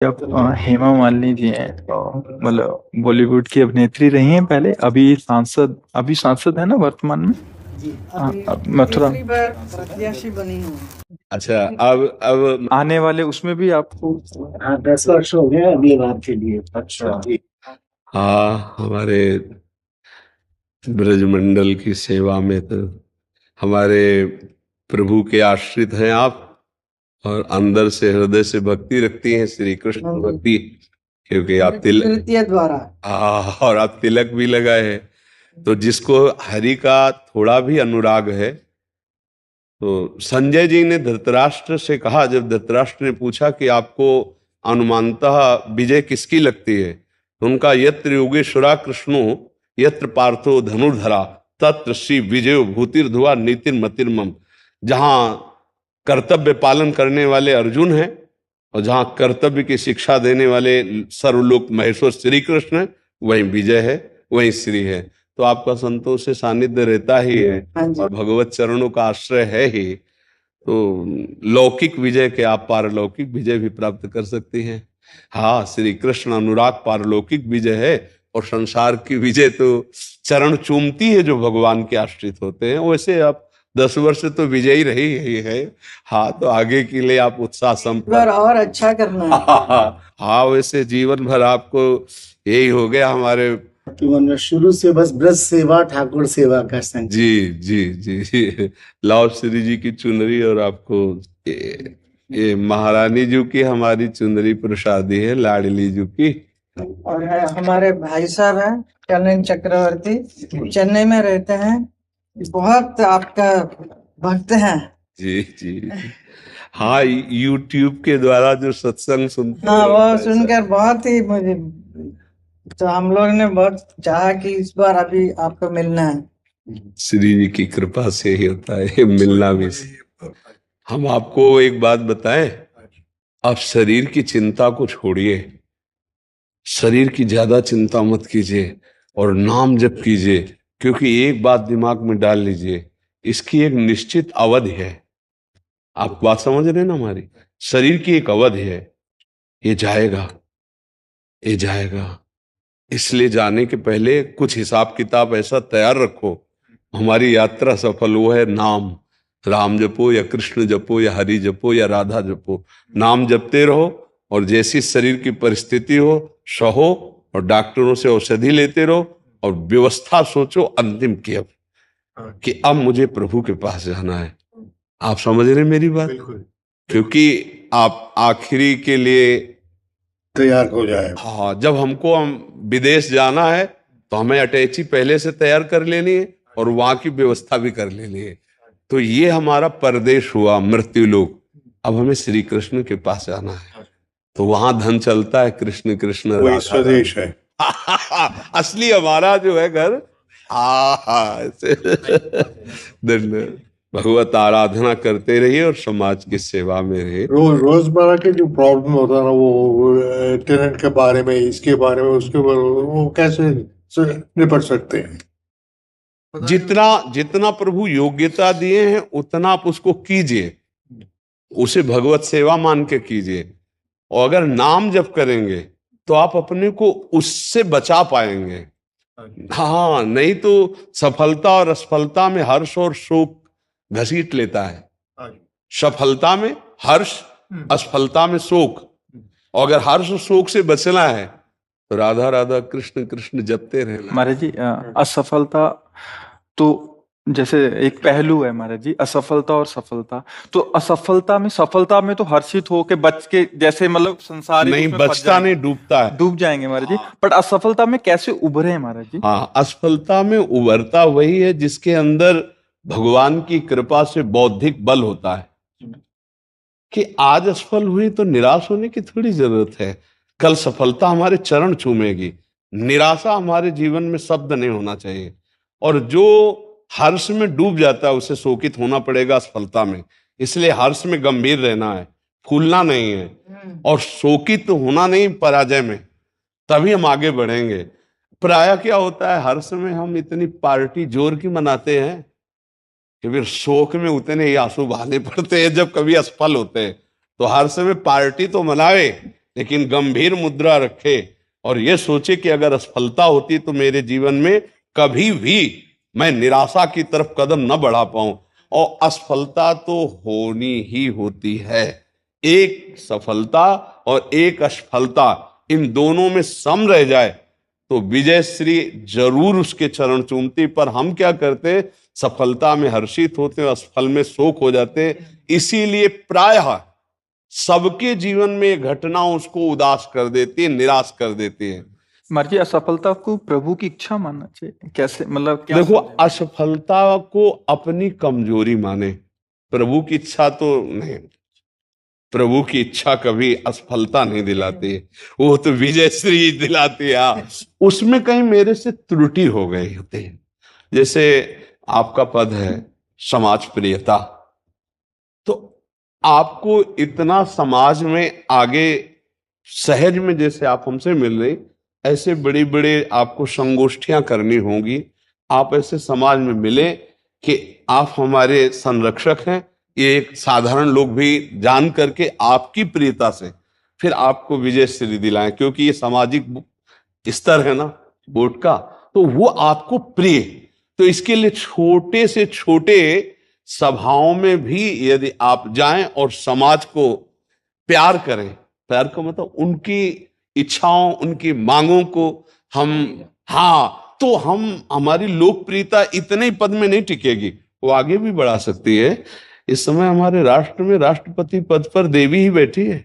जब हेमा मालिनी जी हैं तो मतलब बॉलीवुड की अभिनेत्री रही हैं पहले, अभी सांसद है ना वर्तमान में। जी हाँ, अभी मथुरा तीसरी बार प्रत्याशी बनी हूँ। अच्छा, अब आने वाले उसमें भी आपको। हाँ 10 वर्ष हो गए अगली बार के लिए। अच्छा। जी हाँ, हमारे ब्रजमंडल की सेवा में तो हमारे प्रभु के आश्रित हैं आप, और अंदर से हृदय से भक्ति रखती हैं, श्री कृष्ण भक्ति। क्योंकि आप तृतीय द्वारा और आप तिलक भी लगाए हैं, तो जिसको हरि का थोड़ा भी अनुराग है। तो संजय जी ने धृतराष्ट्र से कहा, जब धृतराष्ट्र ने पूछा कि आपको अनुमानतः विजय किसकी लगती है, तो उनका यत्र योगेश्वरा कृष्णो यत्र पार्थो धनुर्धरा तत्र श्री विजयो भूतिर्धुआ नीतिन मतिर्मम। जहां कर्तव्य पालन करने वाले अर्जुन हैं और जहां कर्तव्य की शिक्षा देने वाले सर्वलोक महेश्वर श्री कृष्ण है, वहीं विजय है, वहीं श्री है। तो आपका संतोष से सानिध्य रहता ही है और भगवत चरणों का आश्रय है ही, तो लौकिक विजय के आप पारलौकिक विजय भी प्राप्त कर सकती हैं। हाँ, श्री कृष्ण अनुराग पारलौकिक विजय है, और संसार की विजय तो चरण चूमती है जो भगवान के आश्रित होते हैं। वैसे आप 10 वर्ष तो विजयी रही ही है। हाँ, तो आगे के लिए आप उत्साह संपन्न और अच्छा करना है। हाँ, वैसे जीवन भर आपको यही हो गया हमारे जीवन में शुरू से बस ब्रज सेवा ठाकुर सेवा का संग। जी जी जी। लाओ श्री जी की चुनरी, और आपको ये महारानी जी की हमारी चुनरी प्रसादी है, लाडली जी की। और है हमारे भाई साहब हैं कल्याण चक्रवर्ती, चेन्नई में रहते हैं, बहुत आपका भक्त हैं। जी जी। हाँ, यूट्यूब के द्वारा जो सत्संग सुनते हाँ हैं, वो सुनकर बहुत ही मुझे, तो हम लोग ने बहुत चाहा कि इस बार अभी आपको मिलना है। श्री जी की कृपा से ही होता है मिलना भी। हम आपको एक बात बताएं, आप शरीर की चिंता को छोड़िए, शरीर की ज्यादा चिंता मत कीजिए और नाम जप कीजिए। क्योंकि एक बात दिमाग में डाल लीजिए, इसकी एक निश्चित अवधि है। आप बात समझ रहे हैं ना हमारी? शरीर की एक अवधि है, ये जाएगा, ये जाएगा। इसलिए जाने के पहले कुछ हिसाब किताब ऐसा तैयार रखो, हमारी यात्रा सफल हो है नाम। राम जपो या कृष्ण जपो या हरि जपो या राधा जपो, नाम जपते रहो। और जैसी शरीर की परिस्थिति हो सहो, और डॉक्टरों से औषधि लेते रहो, और व्यवस्था सोचो अंतिम की, अब कि अब मुझे प्रभु के पास जाना है। आप समझ रहे हैं मेरी बात? क्योंकि आप आखिरी के लिए तैयार हो जाए। हाँ, जब हमको हम विदेश जाना है तो हमें अटैची पहले से तैयार कर लेनी है और वहां की व्यवस्था भी कर लेनी है। तो ये हमारा परदेश हुआ, मृत्यु लोक। अब हमें श्री कृष्ण के पास जाना है, तो वहां धन चलता है कृष्ण कृष्ण वही राधा स्वदेश है। असली हमारा जो है घर। ऐसे धन्यवाद। भगवत आराधना करते रहिए और समाज की सेवा में रहिए। रोजमर्रा के जो प्रॉब्लम होता है ना, वो टेनेंट के बारे में, इसके बारे में, उसके बारे में, वो कैसे निपट सकते हैं? जितना जितना प्रभु योग्यता दिए हैं उतना आप उसको कीजिए, उसे भगवत सेवा मान के कीजिए। और अगर नाम जप करेंगे तो आप अपने को उससे बचा पाएंगे। हाँ, नहीं तो सफलता और असफलता में हर्ष और शोक घसीट लेता है। सफलता में हर्ष, असफलता में शोक। और अगर हर्ष और शोक से बचना है तो राधा राधा कृष्ण कृष्ण जपते रहना। महाराज जी, असफलता तो जैसे एक पहलू है महाराज जी, असफलता और सफलता। तो असफलता में, सफलता में तो हर्षित होके बच के, जैसे मतलब संसारिक नहीं, उसमें फंस बचता जाएंगे, नहीं, डूबता है। डूब जाएंगे महाराज जी। पर असफलता में कैसे उभरे हैं महाराज जी? हाँ, असफलता में उभरता वही है जिसके अंदर भगवान की कृपा से बौद्धिक बल होता है। कि आज असफल हुई तो निराश होने की थोड़ी जरूरत है, कल सफलता हमारे चरण चूमेगी। निराशा हमारे जीवन में शब्द नहीं होना चाहिए। और जो हर्ष में डूब जाता है उसे शोकित होना पड़ेगा असफलता में। इसलिए हर्ष में गंभीर रहना है, फूलना नहीं है, और शोकित होना नहीं पराजय में, तभी हम आगे बढ़ेंगे। प्रायः क्या होता है, हर्ष में हम इतनी पार्टी जोर की मनाते हैं कि फिर शोक में उतने ही आंसू बहाने पड़ते हैं जब कभी असफल होते हैं। तो हर समय पार्टी तो मनावे, लेकिन गंभीर मुद्रा रखे और ये सोचे कि अगर असफलता होती तो मेरे जीवन में कभी भी मैं निराशा की तरफ कदम न बढ़ा पाऊं। और असफलता तो होनी ही होती है, एक सफलता और एक असफलता, इन दोनों में सम रह जाए तो विजय श्री जरूर उसके चरण चूमती। पर हम क्या करते, सफलता में हर्षित होते हैं, असफल में शोक हो जाते हैं। इसीलिए प्रायः सबके जीवन में ये घटना उसको उदास कर देती है, निराश कर देती है। महाराज जी, असफलता को प्रभु की इच्छा मानना चाहिए, कैसे, मतलब क्या देखो, समझे? असफलता को अपनी कमजोरी माने, प्रभु की इच्छा तो नहीं। प्रभु की इच्छा कभी असफलता नहीं दिलाती है, वो तो विजय श्री दिलाती है। उसमें कहीं मेरे से त्रुटि हो गई होती है। जैसे आपका पद है समाज प्रियता, तो आपको इतना समाज में आगे सहज में, जैसे आप हमसे मिल रहे, ऐसे बड़ी बड़े आपको संगोष्ठियां करनी होंगी। आप ऐसे समाज में मिले कि आप हमारे संरक्षक हैं, ये एक साधारण लोग भी जान करके आपकी प्रियता से फिर आपको विजय श्री दिलाएं, क्योंकि ये सामाजिक स्तर है ना वोट का, तो वो आपको प्रिय। तो इसके लिए छोटे से छोटे सभाओं में भी यदि आप जाएं और समाज को प्यार करें, प्यार का मतलब उनकी इच्छाओं, उनकी मांगों को हम, हाँ, तो हम, हमारी लोकप्रियता इतने ही पद में नहीं टिकेगी, वो आगे भी बढ़ा सकती है। इस समय हमारे राष्ट्र में राष्ट्रपति पद पर देवी ही बैठी है।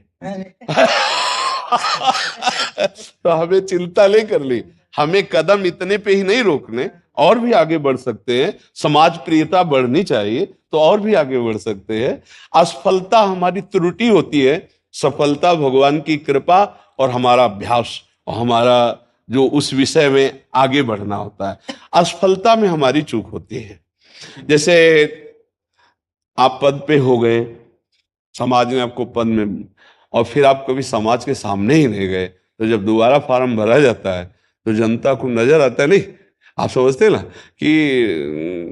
तो हमें चिंता नहीं कर ली, हमें कदम इतने पे ही नहीं रोकने, और भी आगे बढ़ सकते हैं। समाज प्रियता बढ़नी चाहिए तो और भी आगे बढ़ सकते हैं। असफलता हमारी त्रुटि होती है, सफलता भगवान की कृपा और हमारा अभ्यास और हमारा जो उस विषय में आगे बढ़ना होता है। असफलता में हमारी चूक होती है। जैसे आप पद पे हो गए, समाज ने आपको पद में, और फिर आप कभी समाज के सामने ही नहीं गए, तो जब दोबारा फॉर्म भरा जाता है तो जनता को नजर आता है, नहीं, आप समझते ना कि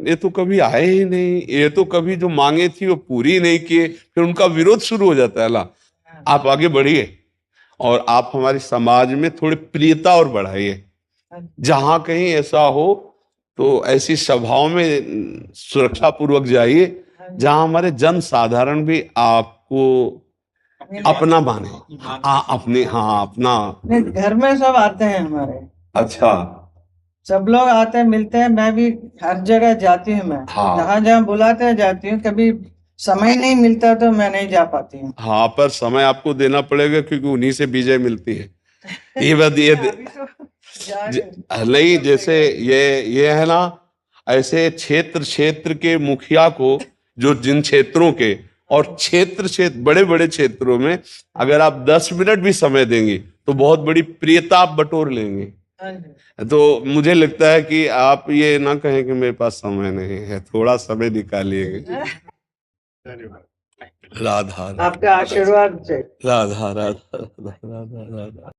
ये तो कभी आए ही नहीं, ये तो कभी जो मांगे थी वो पूरी नहीं किए, फिर उनका विरोध शुरू हो जाता है। ला, आप आगे बढ़िए और आप हमारे समाज में थोड़ी प्रियता और बढ़ाइए। जहां कहीं ऐसा हो तो ऐसी सभाओं में सुरक्षा पूर्वक जाइए जहां हमारे जन साधारण भी आपको अपना माने, अपने, हाँ, अपना। घर में सब आते हैं हमारे, अच्छा, सब लोग आते हैं, मिलते हैं। मैं भी हर जगह जाती हूँ, मैं हाँ। जहाँ जहाँ बुलाते हैं जाती हूँ। कभी समय नहीं मिलता तो मैं नहीं जा पाती हूँ। हाँ, पर समय आपको देना पड़ेगा क्योंकि उन्हीं से विजय मिलती है। ये बात, ये अभी तो नहीं, जैसे ये है ना, ऐसे क्षेत्र क्षेत्र के मुखिया को, जो जिन क्षेत्रों के, और क्षेत्र बड़े बड़े क्षेत्रों में अगर आप 10 मिनट भी समय देंगे तो बहुत बड़ी प्रियता आप बटोर लेंगे। तो मुझे लगता है कि आप ये ना कहें कि मेरे पास समय नहीं है, थोड़ा समय निकालिएगा। राधा, आपका आशीर्वाद से। राधा, राधा, राधा, राधा, राधा।